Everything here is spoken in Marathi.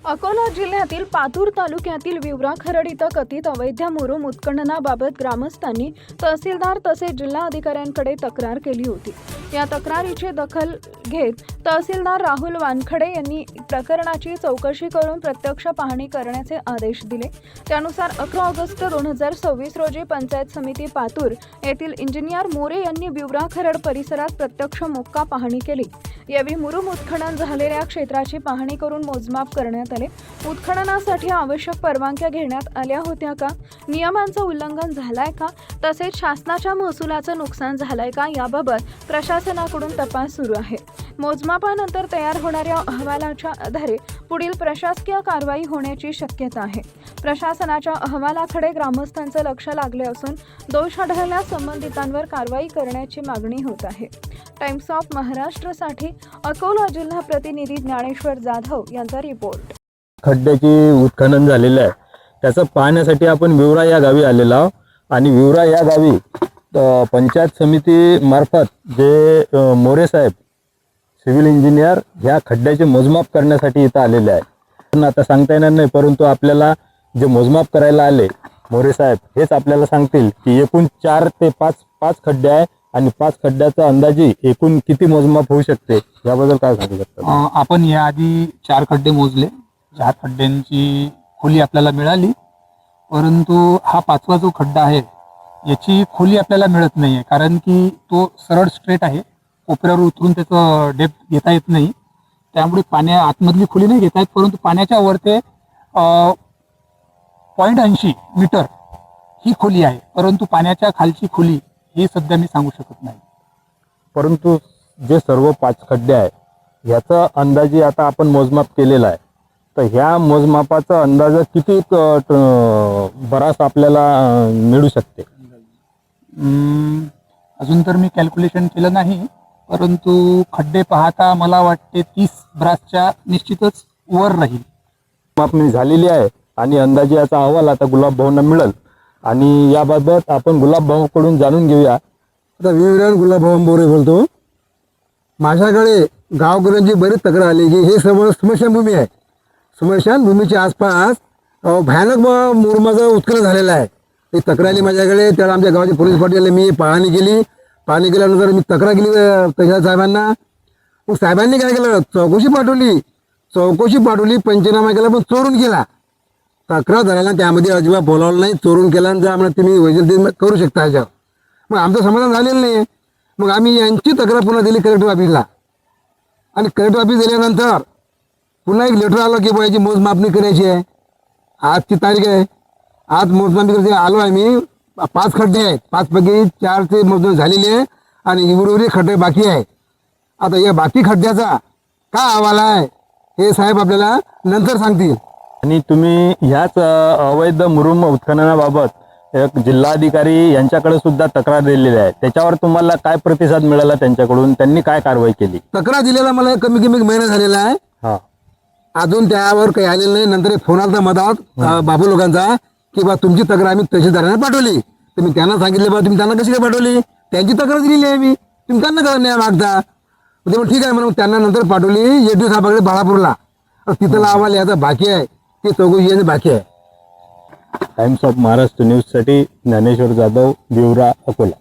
अकोला जिल्ह्यातील पातूर तालुक्यातील विवरा खरड इथं कथित अवैध मुरुम उत्खननाबाबत ग्रामस्थांनी तहसीलदार तसेच जिल्हा अधिकाऱ्यांकडे तक्रार केली होती। या तक्रारीची दखल घेत तहसीलदार राहुल वानखडे यांनी प्रकरणाची चौकशी करून प्रत्यक्ष पाहणी करण्याचे आदेश दिले। त्यानुसार 11 ऑगस्ट 2026 रोजी पंचायत समिती पातूर येथील इंजिनियर मोरे यांनी विवरा खरड परिसरात प्रत्यक्ष मोक्का पाहणी केली। यावेळी मुरुम उत्खनन झालेल्या क्षेत्राची पाहणी करून मोजमाप करण्यात आले। उत्खननासाठी आवश्यक परवानग्या घेण्यात आल्या होत्या का, नियमांचं उल्लंघन झालंय का, तसेच शासनाच्या महसुलाचं नुकसान झालंय का याबाबत प्रशासनाकडून तपास सुरू आहे। मोजमापानंतर तयार होणाऱ्या अहवालाच्या आधारे पुढील प्रशासकीय कारवाई होण्याची शक्यता आहे। प्रशासनाच्या अहवालाकडे ग्रामस्थांचे लक्ष लागले असून दोष आढळल्यास संबंधितांवर कारवाई करण्याची मागणी होत आहे। टाइम्स ऑफ महाराष्ट्रसाठी अकोला जिल्हा प्रतिनिधी ज्ञानेश्वर जाधव यांचा रिपोर्ट। खड्ड्याची उत्खनन झालेलं आहे त्याचं पाहण्यासाठी आपण विवरा या गावी आलेलो आहोत आणि विवरा या गावी पंचायत समिती मार्फत जे मोरे साहेब सिव्हिल इंजिनियर ह्या खड्ड्याचे मोजमाप करण्यासाठी इथं आलेले आहे। पण आता सांगता येणार नाही, परंतु आपल्याला जे मोजमाप करायला आले मोरे साहेब हेच आपल्याला सांगतील की एकूण 4 ते 5 खड्डे आहे आणि 5 खड्ड्याचा अंदाजे एकूण किती मोजमाप होऊ शकते याबद्दल काय सांगू शकता? आपण याआधी 4 खड्डे मोजले, 4 खड्ड्यांची खोली आपल्याला मिळाली, परंतु हा 5वा जो खड्डा आहे याची खोली आपल्याला मिळत नाहीये, कारण की तो सरळ स्ट्रेट आहे, कोपऱ्यावर उतरून त्याचं डेप्थ घेता येत नाही, त्यामुळे पाण्या आतमधली खोली नाही घेता येत, परंतु पाण्याच्या वर ते 0.80 मीटर ही खोली आहे, परंतु पाण्याच्या खालची खोली ही सध्या मी सांगू शकत नाही। परंतु जे सर्व 5 खड्डे आहे ह्याचा अंदाजे आता आपण मोजमाप केलेला आहे, तर ह्या मोजमापाचा अंदाज किती बराच आपल्याला मिळू शकते? अजून तर मी कॅल्क्युलेशन केलं नाही, परंतु खड्डे पाहता मला वाटते 30 ब्रासच्या निश्चितच वर राहील। मापणी झालेली आहे आणि अंदाजे याचा अहवाल आता गुलाब भाऊंना मिळेल आणि याबाबत आपण गुलाब भाऊकडून जाणून घेऊया। आता विवरण गुलाब भाऊ मोरे बोलतो। माझ्याकडे गावकऱ्यांची बरीच तक्रार आली की हे सर्व स्मशानभूमी आहे, स्मशानभूमीच्या आसपास भयानक मुरुमाचं उत्खनन झालेलं आहे। ही तक्रार आली माझ्याकडे, त्याला आमच्या गावाचे पोलीस पाटील मी पाहणी केली केल्यानंतर मी तक्रार केली तहसीलदार साहेबांना। मग साहेबांनी काय केलं, चौकशी पाठवली, पंचनामा केला, पण चोरून केला। तक्रार झाल्यानं त्यामध्ये अजिबात बोलावलं नाही, चोरून केला आणि आम्हाला तुम्ही वैजल करू शकता ह्याच्यावर। मग आमचं समाधान झालेलं नाही, मग आम्ही यांची तक्रार पुन्हा दिली कलेक्टर ऑफिसला आणि कलेक्टर ऑफिस दिल्यानंतर पुन्हा एक लेटर आलं की याची मोजमापणी करायची आहे। आजची तारीख आहे, आज मोजमापणी करायची आलो आहे मी। 5 खड्डे आहेत, 5 पैकी 4चे मोजमाप झालेली आहे आणि उर्वरित खड्डे बाकी आहे। आता या बाकी खड्ड्याचा काय अहवाल आहे हे साहेब आपल्याला नंतर सांगतील। आणि तुम्ही ह्याच अवैध मुरुम उत्खननाबाबत एक जिल्हाधिकारी यांच्याकडे सुद्धा तक्रार दिलेली आहे, त्याच्यावर तुम्हाला काय प्रतिसाद मिळाला त्यांच्याकडून, त्यांनी काय कारवाई केली? तक्रार दिलेला मला कमी महिना झालेला आहे, अजून त्यावर काही आलेलं नाही। नंतर फोन आला मधात बाबू लोकांचा की बा तुमची तक्रार आम्ही तहसीलदारांना पाठवली, तर मी त्यांना सांगितले बा तुम्ही त्यांना कशी काय पाठवली, त्यांची तक्रार दिलेली आहे मी, तुम्ही त्यांना करा नाही मागता। ते ठीक आहे म्हणून त्यांना नंतर पाठवली येडू साहेबाकडे बाळापूरला, तिथला अहवाल याचा बाकी आहे, ते चौकशी याचं बाकी आहे। टाइम्स ऑफ महाराष्ट्र न्यूजसाठी ज्ञानेश्वर जाधव, विवरा, अकोला।